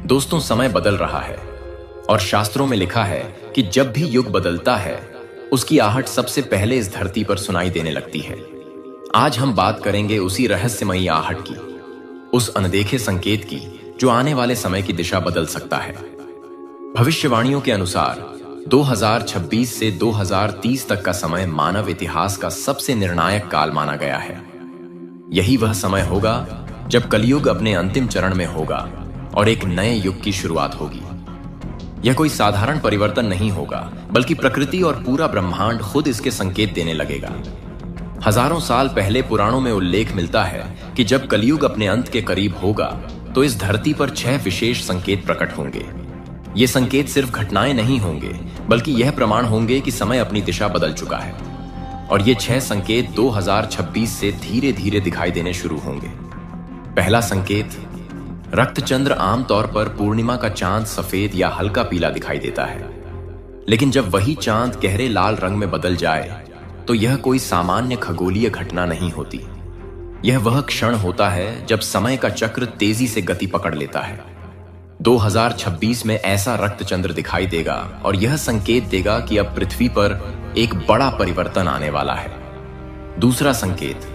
दोस्तों, समय बदल रहा है और शास्त्रों में लिखा है कि जब भी युग बदलता है उसकी आहट सबसे पहले इस धरती पर सुनाई देने लगती है। आज हम बात करेंगे उसी रहस्यमयी आहट की, उस अनदेखे संकेत की जो आने वाले समय की दिशा बदल सकता है। भविष्यवाणियों के अनुसार 2026 से 2030 तक का समय मानव इतिहास का सबसे निर्णायक काल माना गया है। यही वह समय होगा जब कलयुग अपने अंतिम चरण में होगा और एक नए युग की शुरुआत होगी। यह कोई साधारण परिवर्तन नहीं होगा, बल्कि प्रकृति और पूरा ब्रह्मांड खुद इसके संकेत देने लगेगा। हजारों साल पहले पुराणों में उल्लेख मिलता है कि जब कलयुग अपने अंत के करीब होगा तो इस धरती पर 6 विशेष संकेत प्रकट होंगे। ये संकेत सिर्फ घटनाएं नहीं होंगे, बल्कि यह प्रमाण होंगे कि समय अपनी दिशा बदल चुका है। और ये 6 संकेत 2026 से धीरे धीरे दिखाई देने शुरू होंगे। पहला संकेत, रक्तचंद्र आमतौर पर पूर्णिमा का चांद सफेद या हल्का पीला दिखाई देता है, लेकिन जब वही चांद गहरे लाल रंग में बदल जाए तो यह कोई सामान्य खगोलीय घटना नहीं होती। यह वह क्षण होता है जब समय का चक्र तेजी से गति पकड़ लेता है। 2026 में ऐसा रक्तचंद्र दिखाई देगा और यह संकेत देगा कि अब पृथ्वी पर एक बड़ा परिवर्तन आने वाला है। दूसरा संकेत,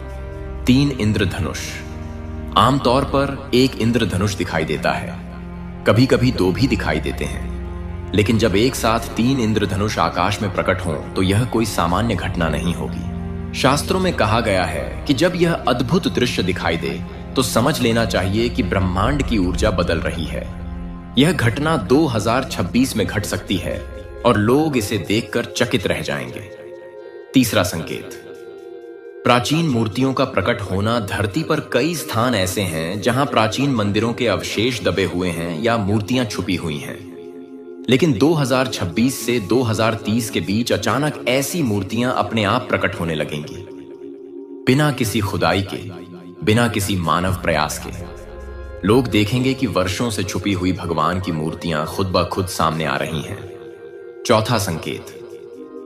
3 इंद्रधनुष। आमतौर पर एक इंद्रधनुष दिखाई देता है, कभी कभी 2 भी दिखाई देते हैं, लेकिन जब एक साथ 3 इंद्रधनुष आकाश में प्रकट हों तो यह कोई सामान्य घटना नहीं होगी। शास्त्रों में कहा गया है कि जब यह अद्भुत दृश्य दिखाई दे तो समझ लेना चाहिए कि ब्रह्मांड की ऊर्जा बदल रही है। यह घटना 2026 में घट सकती है और लोग इसे देखकर चकित रह जाएंगे। तीसरा संकेत, प्राचीन मूर्तियों का प्रकट होना। धरती पर कई स्थान ऐसे हैं जहां प्राचीन मंदिरों के अवशेष दबे हुए हैं या मूर्तियां छुपी हुई हैं, लेकिन 2026 से 2030 के बीच अचानक ऐसी मूर्तियां अपने आप प्रकट होने लगेंगी, बिना किसी खुदाई के, बिना किसी मानव प्रयास के। लोग देखेंगे कि वर्षों से छुपी हुई भगवान की मूर्तियां खुद ब खुद सामने आ रही हैं। चौथा संकेत,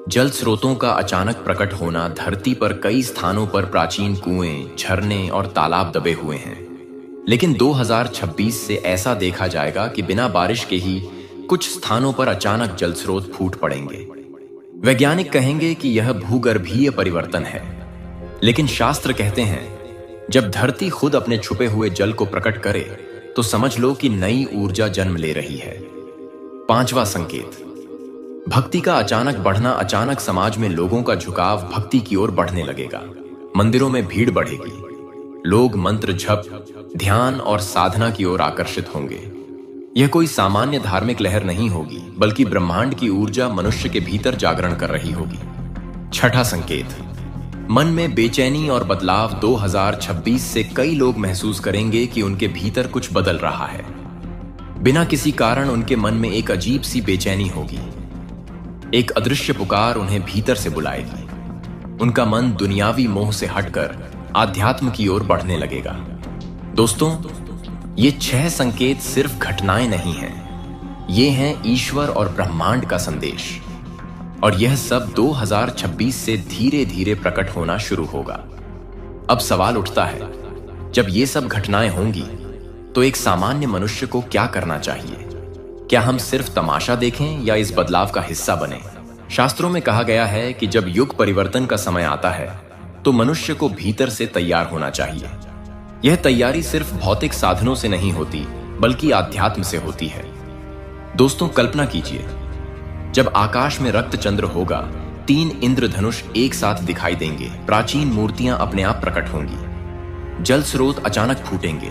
जल स्रोतों का अचानक प्रकट होना। धरती पर कई स्थानों पर प्राचीन कुएं, झरने और तालाब दबे हुए हैं, लेकिन 2026 से ऐसा देखा जाएगा कि बिना बारिश के ही कुछ स्थानों पर अचानक जल स्रोत फूट पड़ेंगे। वैज्ञानिक कहेंगे कि यह भूगर्भीय परिवर्तन है, लेकिन शास्त्र कहते हैं जब धरती खुद अपने छुपे हुए जल को प्रकट करे तो समझ लो कि नई ऊर्जा जन्म ले रही है। पांचवा संकेत, भक्ति का अचानक बढ़ना। अचानक समाज में लोगों का झुकाव भक्ति की ओर बढ़ने लगेगा। मंदिरों में भीड़ बढ़ेगी, लोग मंत्र जप, ध्यान और साधना की ओर आकर्षित होंगे। यह कोई सामान्य धार्मिक लहर नहीं होगी, बल्कि ब्रह्मांड की ऊर्जा मनुष्य के भीतर जागरण कर रही होगी। छठा संकेत, मन में बेचैनी और बदलाव। 2026 से कई लोग महसूस करेंगे कि उनके भीतर कुछ बदल रहा है। बिना किसी कारण उनके मन में एक अजीब सी बेचैनी होगी। एक अदृश्य पुकार उन्हें भीतर से बुलाएगी। उनका मन दुनियावी मोह से हटकर आध्यात्म की ओर बढ़ने लगेगा। दोस्तों, ये 6 संकेत सिर्फ घटनाएं नहीं हैं, ये हैं ईश्वर और ब्रह्मांड का संदेश। और यह सब 2026 से धीरे धीरे प्रकट होना शुरू होगा। अब सवाल उठता है, जब ये सब घटनाएं होंगी तो एक सामान्य मनुष्य को क्या करना चाहिए? क्या हम सिर्फ तमाशा देखें या इस बदलाव का हिस्सा बने? शास्त्रों में कहा गया है कि जब युग परिवर्तन का समय आता है तो मनुष्य को भीतर से तैयार होना चाहिए। यह तैयारी सिर्फ भौतिक साधनों से नहीं होती, बल्कि आध्यात्म से होती है। दोस्तों, कल्पना कीजिए, जब आकाश में रक्तचंद्र होगा, 3 इंद्रधनुष एक साथ दिखाई देंगे, प्राचीन मूर्तियां अपने आप प्रकट होंगी, जल स्रोत अचानक फूटेंगे,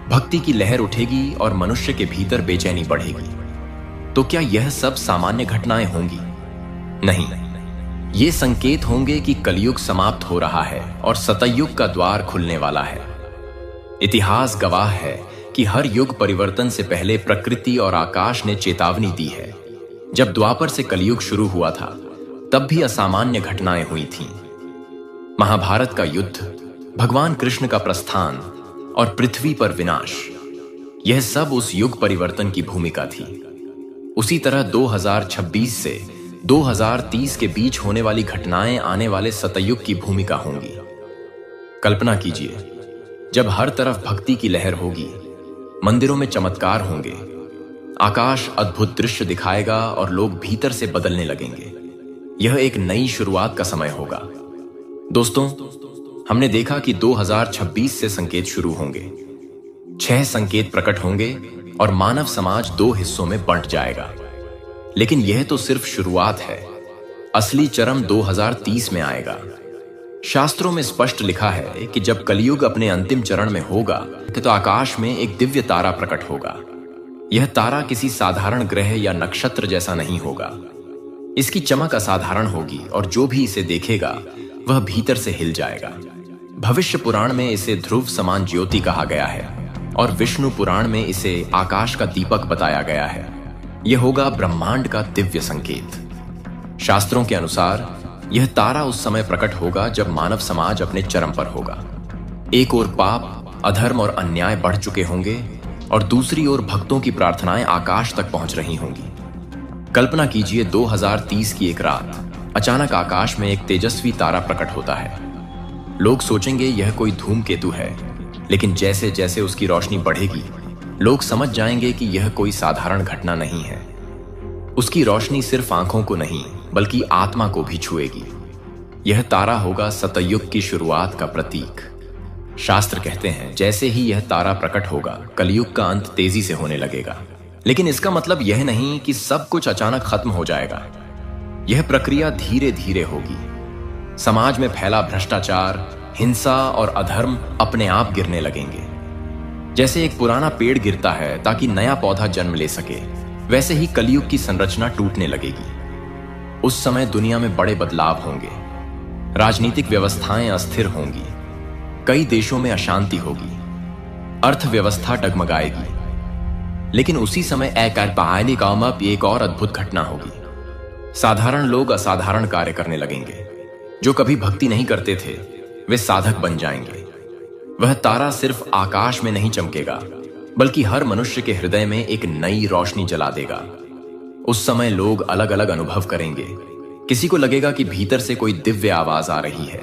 भक्ति की लहर उठेगी और मनुष्य के भीतर बेचैनी बढ़ेगी। तो क्या यह सब सामान्य घटनाएं होंगी? नहीं, ये संकेत होंगे कि कलयुग समाप्त हो रहा है और सतयुग का द्वार खुलने वाला है। इतिहास गवाह है कि हर युग परिवर्तन से पहले प्रकृति और आकाश ने चेतावनी दी है। जब द्वापर से कलयुग शुरू हुआ था, तब भी असामान्य घटनाएं हुई थीं। महाभारत का युद्ध, भगवान कृष्ण का प्रस्थान और पृथ्वी पर विनाश, यह सब उस युग परिवर्तन की भूमिका थी। उसी तरह 2026 से 2030 के बीच होने वाली घटनाएं आने वाले सतयुग की भूमिका होंगी। कल्पना कीजिए, जब हर तरफ भक्ति की लहर होगी, मंदिरों में चमत्कार होंगे, आकाश अद्भुत दृश्य दिखाएगा और लोग भीतर से बदलने लगेंगे। यह एक नई शुरुआत का समय होगा। दोस्तों, हमने देखा कि 2026 से संकेत शुरू होंगे। 6 संकेत प्रकट होंगे और मानव समाज 2 हिस्सों में बंट जाएगा। लेकिन यह तो सिर्फ शुरुआत है। असली चरम 2030 में आएगा। शास्त्रों में स्पष्ट लिखा है कि जब कलयुग अपने अंतिम चरण में होगा तो आकाश में एक दिव्य तारा प्रकट होगा। यह तारा किसी साधारण ग्रह या नक्षत्र जैसा नहीं होगा। इसकी चमक असाधारण होगी और जो भी इसे देखेगा वह भीतर से हिल जाएगा। भविष्य पुराण में इसे ध्रुव समान ज्योति कहा गया है और विष्णु पुराण में इसे आकाश का दीपक बताया गया है। यह होगा ब्रह्मांड का दिव्य संकेत। शास्त्रों के अनुसार यह तारा उस समय प्रकट होगा जब मानव समाज अपने चरम पर होगा। एक ओर पाप, अधर्म और अन्याय बढ़ चुके होंगे और दूसरी ओर भक्तों की प्रार्थनाएं आकाश तक पहुंच रही होंगी। कल्पना कीजिए, 2030 की एक रात अचानक आकाश में एक तेजस्वी तारा प्रकट होता है। लोग सोचेंगे यह कोई धूमकेतु है, लेकिन जैसे जैसे उसकी रोशनी बढ़ेगी लोग समझ जाएंगे कि यह कोई साधारण घटना नहीं है। उसकी रोशनी सिर्फ आंखों को नहीं बल्कि आत्मा को भी छुएगी। यह तारा होगा सतयुग की शुरुआत का प्रतीक। शास्त्र कहते हैं जैसे ही यह तारा प्रकट होगा कलयुग का अंत तेजी से होने लगेगा। लेकिन इसका मतलब यह नहीं कि सब कुछ अचानक खत्म हो जाएगा। यह प्रक्रिया धीरे धीरे होगी। समाज में फैला भ्रष्टाचार, हिंसा और अधर्म अपने आप गिरने लगेंगे। जैसे एक पुराना पेड़ गिरता है ताकि नया पौधा जन्म ले सके, वैसे ही कलयुग की संरचना टूटने लगेगी। उस समय दुनिया में बड़े बदलाव होंगे। राजनीतिक व्यवस्थाएं अस्थिर होंगी। कई देशों में अशांति होगी। अर्थव्यवस्था डगमगाएगी। लेकिन उसी समय एक और अद्भुत घटना होगी। साधारण लोग असाधारण कार्य करने लगेंगे। जो कभी भक्ति नहीं करते थे वे साधक बन जाएंगे। वह तारा सिर्फ आकाश में नहीं चमकेगा बल्कि हर मनुष्य के हृदय में एक नई रोशनी जला देगा। उस समय लोग अलग अलग अनुभव करेंगे। किसी को लगेगा कि भीतर से कोई दिव्य आवाज आ रही है,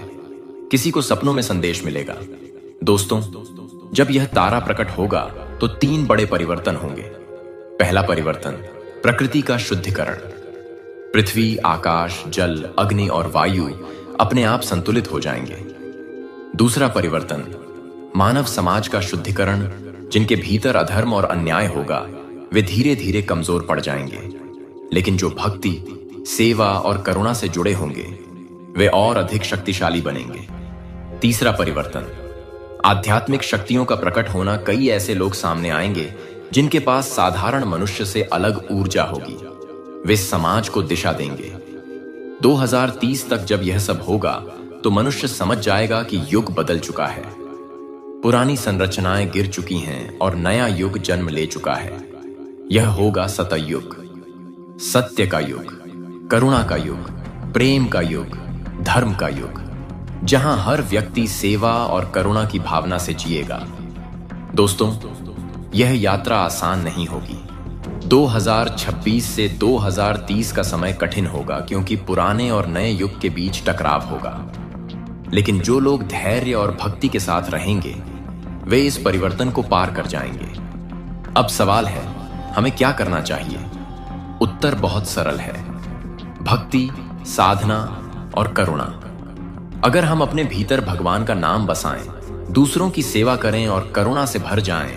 किसी को सपनों में संदेश मिलेगा। दोस्तों, जब यह तारा प्रकट होगा तो 3 बड़े परिवर्तन होंगे। पहला परिवर्तन, प्रकृति का शुद्धिकरण। पृथ्वी, आकाश, जल, अग्नि और वायु अपने आप संतुलित हो जाएंगे। दूसरा परिवर्तन, मानव समाज का शुद्धिकरण। जिनके भीतर अधर्म और अन्याय होगा वे धीरे धीरे कमजोर पड़ जाएंगे, लेकिन जो भक्ति, सेवा और करुणा से जुड़े होंगे वे और अधिक शक्तिशाली बनेंगे। तीसरा परिवर्तन, आध्यात्मिक शक्तियों का प्रकट होना। कई ऐसे लोग सामने आएंगे जिनके पास साधारण मनुष्य से अलग ऊर्जा होगी। वे समाज को दिशा देंगे। 2030 तक जब यह सब होगा तो मनुष्य समझ जाएगा कि युग बदल चुका है। पुरानी संरचनाएं गिर चुकी हैं और नया युग जन्म ले चुका है। यह होगा सतयुग, सत्य का युग, करुणा का युग, प्रेम का युग, धर्म का युग, जहां हर व्यक्ति सेवा और करुणा की भावना से जिएगा। दोस्तों, यह यात्रा आसान नहीं होगी। 2026 से 2030 का समय कठिन होगा क्योंकि पुराने और नए युग के बीच टकराव होगा। लेकिन जो लोग धैर्य और भक्ति के साथ रहेंगे वे इस परिवर्तन को पार कर जाएंगे। अब सवाल है, हमें क्या करना चाहिए? उत्तर बहुत सरल है, भक्ति, साधना और करुणा। अगर हम अपने भीतर भगवान का नाम बसाएं, दूसरों की सेवा करें और करुणा से भर जाएं,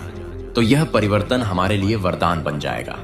तो यह परिवर्तन हमारे लिए वरदान बन जाएगा।